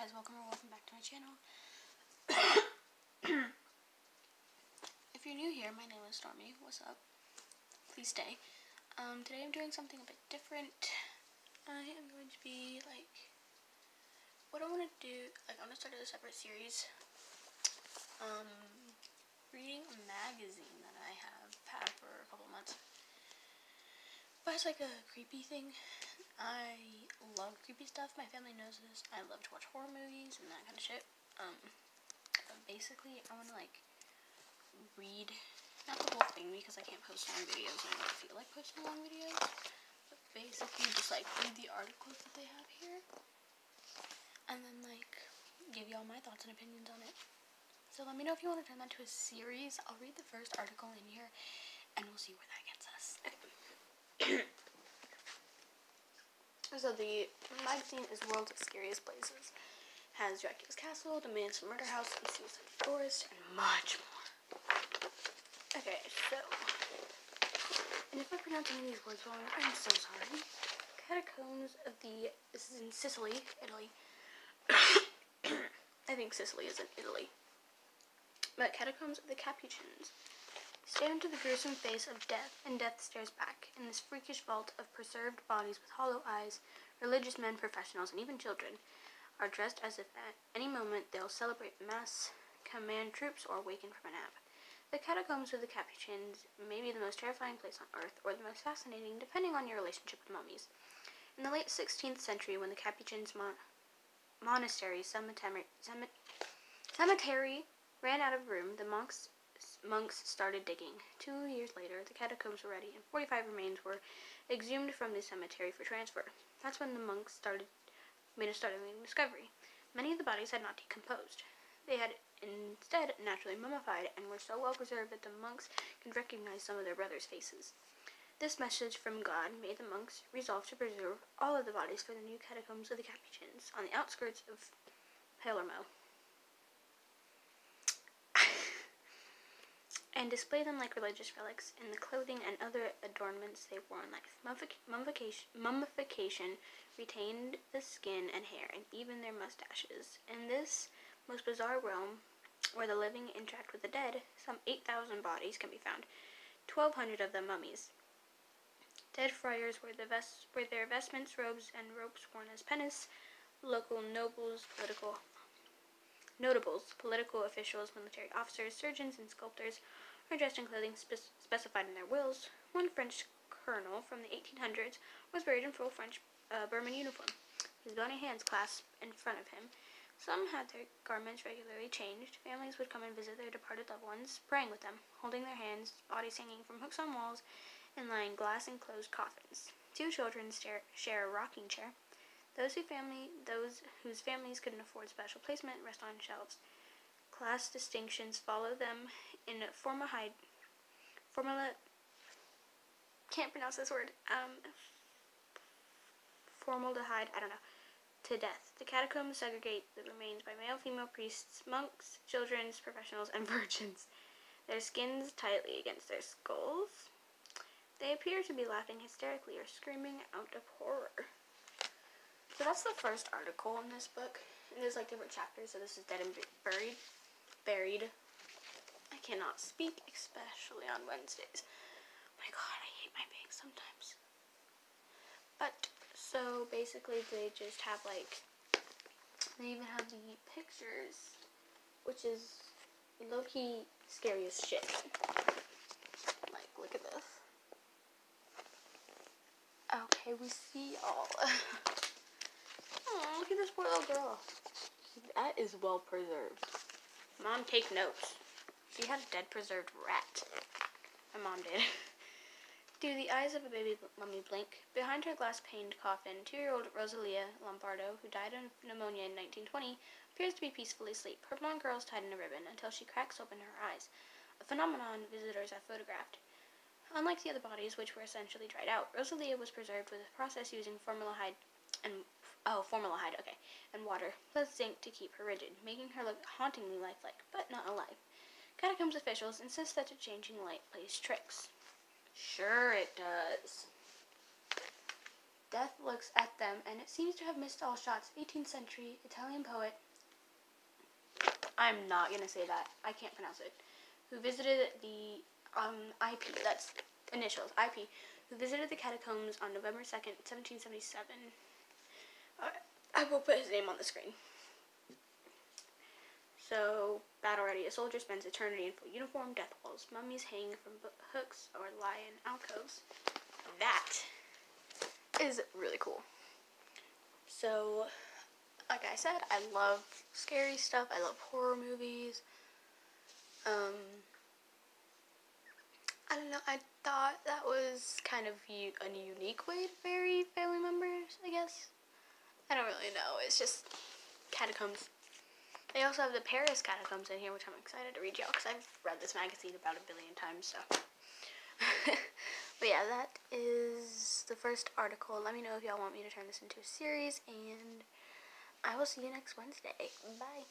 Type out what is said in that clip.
guys, welcome back to my channel. If you're new here, my name is Stormy. What's up? Please stay. Today I'm doing something a bit different. I am going to be what I want to do, I want to start a separate series. Reading a magazine that I have had for a couple months. But it's like a creepy thing. I love creepy stuff. My family knows this. I love to watch horror movies and that kind of shit. But basically, I want to read, not the whole thing because I can't post long videos and I don't feel like posting long videos. But basically, just read the articles that they have here, and then give y'all my thoughts and opinions on it. So let me know if you want to turn that to a series. I'll read the first article in here, and we'll see where that gets us. So the magazine is World's Scariest Places. Has Dracula's Castle, the Manson Murder House, the Suicide Forest, and much more. Okay, so, and if I pronounce any of these words wrong, I'm so sorry. Catacombs of the, this is in Sicily, Italy. I think Sicily is in Italy. But Catacombs of the Capuchins. Stare into the gruesome face of death, and death stares back. In this freakish vault of preserved bodies with hollow eyes, religious men, professionals, and even children are dressed as if at any moment they'll celebrate mass, command troops, or awaken from a nap. The Catacombs of the Capuchins may be the most terrifying place on Earth, or the most fascinating, depending on your relationship with mummies. In the late 16th century, when the Capuchins monastery cemetery ran out of room, the monks started digging. 2 years later, the catacombs were ready, and 45 remains were exhumed from the cemetery for transfer. That's when the monks made a startling discovery. Many of the bodies had not decomposed. They had instead naturally mummified and were so well preserved that the monks could recognize some of their brothers' faces. This message from God made the monks resolve to preserve all of the bodies for the new catacombs of the Capuchins on the outskirts of Palermo, and display them like religious relics in the clothing and other adornments they wore in life. Mummification retained the skin and hair, and even their mustaches. In this most bizarre realm, where the living interact with the dead, some 8,000 bodies can be found, 1,200 of them mummies. Dead friars wear their vestments, robes, and ropes worn as penance. Local notables, political officials, military officers, surgeons, and sculptors are dressed in clothing specified in their wills. One French colonel from the 1800s was buried in full French Burman uniform, his bony hands clasped in front of him. Some had their garments regularly changed. Families would come and visit their departed loved ones, praying with them, holding their hands, bodies hanging from hooks on walls, and lying glass-enclosed coffins. 2 children share a rocking chair. Those whose families couldn't afford special placement rest on shelves. Class distinctions follow them in formaldehyde, to death. The catacombs segregate the remains by male, female priests, monks, children, professionals, and virgins. Their skins tightly against their skulls. They appear to be laughing hysterically or screaming out of horror. So that's the first article in this book. And there's different chapters, so this is Dead and Buried. I cannot speak, especially on Wednesdays. Oh my god, I hate my bangs sometimes. But, so basically they just have they even have the pictures, which is low-key scary as shit. Look at this. Okay, we see all. Oh, look at this poor little girl. That is well preserved. Mom, take notes. She had a dead preserved rat. My mom did. Do the eyes of a baby mummy blink? Behind her glass-paned coffin, 2-year-old Rosalia Lombardo, who died of pneumonia in 1920, appears to be peacefully asleep. Her blonde curls tied in a ribbon until she cracks open her eyes, a phenomenon visitors have photographed. Unlike the other bodies, which were essentially dried out, Rosalia was preserved with a process using formaldehyde and water, plus zinc to keep her rigid, making her look hauntingly lifelike, but not alive. Catacombs officials insist that the changing light plays tricks. Sure it does. Death looks at them, and it seems to have missed all shots. 18th century Italian poet, I'm not going to say that, I can't pronounce it, who visited the IP, that's initials, IP, who visited the catacombs on November 2nd, 1777. I will put his name on the screen. So, battle ready. A soldier spends eternity in full uniform, death walls, mummies hang from hooks, or lie in alcoves. That is really cool. So, like I said, I love scary stuff. I love horror movies. I don't know. I thought that was kind of a unique way to bury family members, I guess. I don't really know. It's just catacombs. They also have the Paris catacombs in here, which I'm excited to read y'all because I've read this magazine about 1 billion times, so. But yeah, that is the first article. Let me know if y'all want me to turn this into a series, and I will see you next Wednesday. Bye.